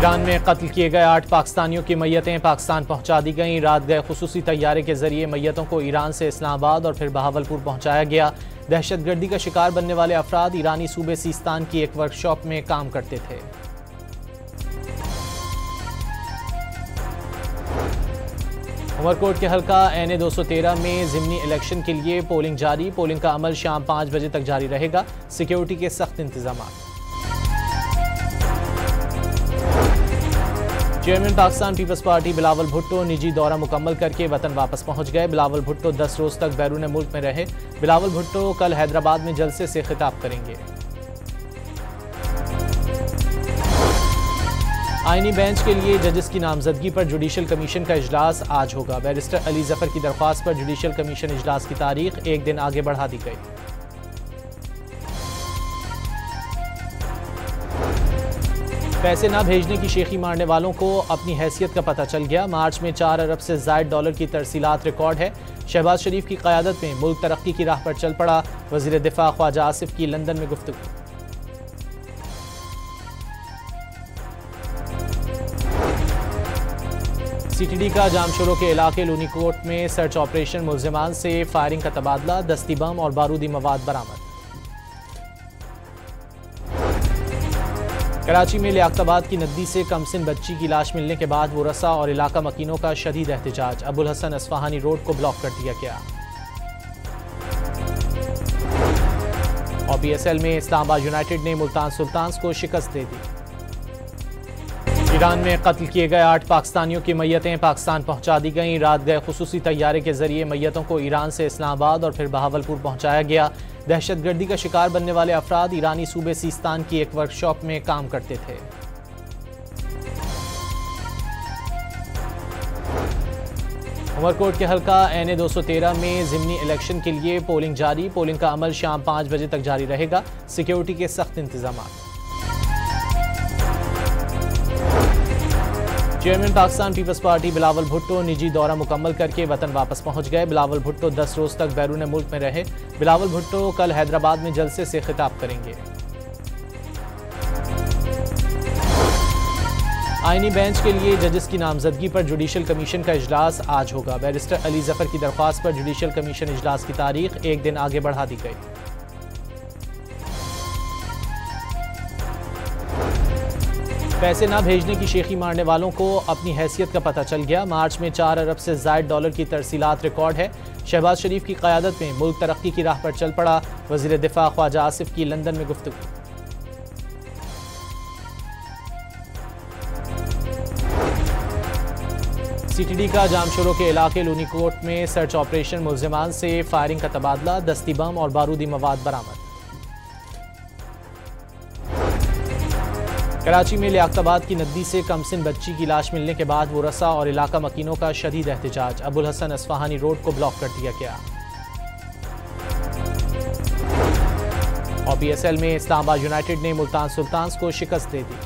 Iran में कत्ल किए गए 8 पाकिस्तानियों की मैयतें पाकिस्तान पहुंचा दी गईं। रात गए खुसूसी तैयारे के जरिए मैयतों को ईरान से इस्लामाबाद और फिर बहावलपुर पहुंचाया गया। दहशतगर्दी का शिकार बनने वाले अफराद ईरानी सूबे सीस्तान की एक वर्कशॉप में काम करते थे। उमरकोट के हल्का NA 213 में ज़िमनी इलेक्शन के लिए पोलिंग जारी। पोलिंग का अमल शाम 5 बजे तक जारी रहेगा। सिक्योरिटी के सख्त इंतजाम। Chairman Pakistan peoples party Bilawal Bhutto निजी दौरा मुकम्मल करके वतन वापस पहुंच गए। बिलावल भुट्टो 10 रोज तक बैरून मुल्क में रहे। बिलावल भुट्टो कल हैदराबाद में जलसे से खिताब करेंगे। आईनी बेंच के लिए जजेस की नामजदगी पर जुडिशल कमीशन का इजलास आज होगा। बैरिस्टर अली जफर की दरख्वास्त पर जुडिशल कमीशन इजलास की तारीख एक दिन आगे बढ़ा दी गई। पैसे ना भेजने की शेखी मारने वालों को अपनी हैसियत का पता चल गया। मार्च में 4 अरब से ज़ायद डॉलर की तरसीलात रिकॉर्ड है। शहबाज शरीफ की क़यादत में मुल्क तरक्की की राह पर चल पड़ा। वज़ीर दिफा ख्वाजा आसिफ की लंदन में गुफ्तगू। CTD का जामशोरों के इलाके लूनीकोट में सर्च ऑपरेशन। मुलजिमान से फायरिंग का तबादला। दस्ती बम और बारूदी मवाद बरामद। कराची में लियाकताबाद की नदी से कमसिन बच्ची की लाश मिलने के बाद वरसा और इलाका मकीनों का शदीद एहतजाज। अबुल हसन अस्फहानी रोड को ब्लॉक कर दिया गया। और PSL में इस्लामाबाद यूनाइटेड ने मुल्तान सुल्तान्स को शिकस्त दे दी। ईरान में कत्ल किए गए 8 पाकिस्तानियों की मैयतें पाकिस्तान पहुंचा दी गईं। रात गए खुसूसी तैयारे के जरिए मैयतों को ईरान से इस्लामाबाद और फिर बहावलपुर पहुंचाया गया। दहशतगर्दी का शिकार बनने वाले अफराद ईरानी सूबे सीस्तान की एक वर्कशॉप में काम करते थे। उमरकोट के हल्का NA 213 में ज़िमनी इलेक्शन के लिए पोलिंग जारी। पोलिंग का अमल शाम 5 बजे तक जारी रहेगा। सिक्योरिटी के सख्त इंतजाम। Chairman Pakistan peoples party Bilawal Bhutto निजी दौरा मुकम्मल करके वतन वापस पहुंच गए। बिलावल भुट्टो 10 रोज तक बैरून मुल्क में रहे। बिलावल भुट्टो कल हैदराबाद में जलसे से खिताब करेंगे। आईनी बेंच के लिए जजेस की नामजदगी पर जुडिशल कमीशन का इजलास आज होगा। बैरिस्टर अली जफर की दरख्वास्त पर जुडिशल कमीशन इजलास की तारीख एक दिन आगे बढ़ा दी गई। पैसे ना भेजने की शेखी मारने वालों को अपनी हैसियत का पता चल गया। मार्च में 4 अरब से ज़ायद डॉलर की तरसीलात रिकॉर्ड है। शहबाज शरीफ की क़यादत में मुल्क तरक्की की राह पर चल पड़ा। वज़ीर दिफा ख्वाजा आसिफ की लंदन में गुफ्तगू। CTD का जामशोरों के इलाके लूनीकोट में सर्च ऑपरेशन। मुलजिमान से फायरिंग का तबादला। दस्ती बम और बारूदी मवाद बरामद। कराची में लियाकताबाद की नदी से कमसिन बच्ची की लाश मिलने के बाद वरसा और इलाका मकीनों का शदीद एहतजाज। अबुल हसन अस्फहानी रोड को ब्लॉक कर दिया गया। और PSL में इस्लामाबाद यूनाइटेड ने मुल्तान सुल्तान्स को शिकस्त दे दी।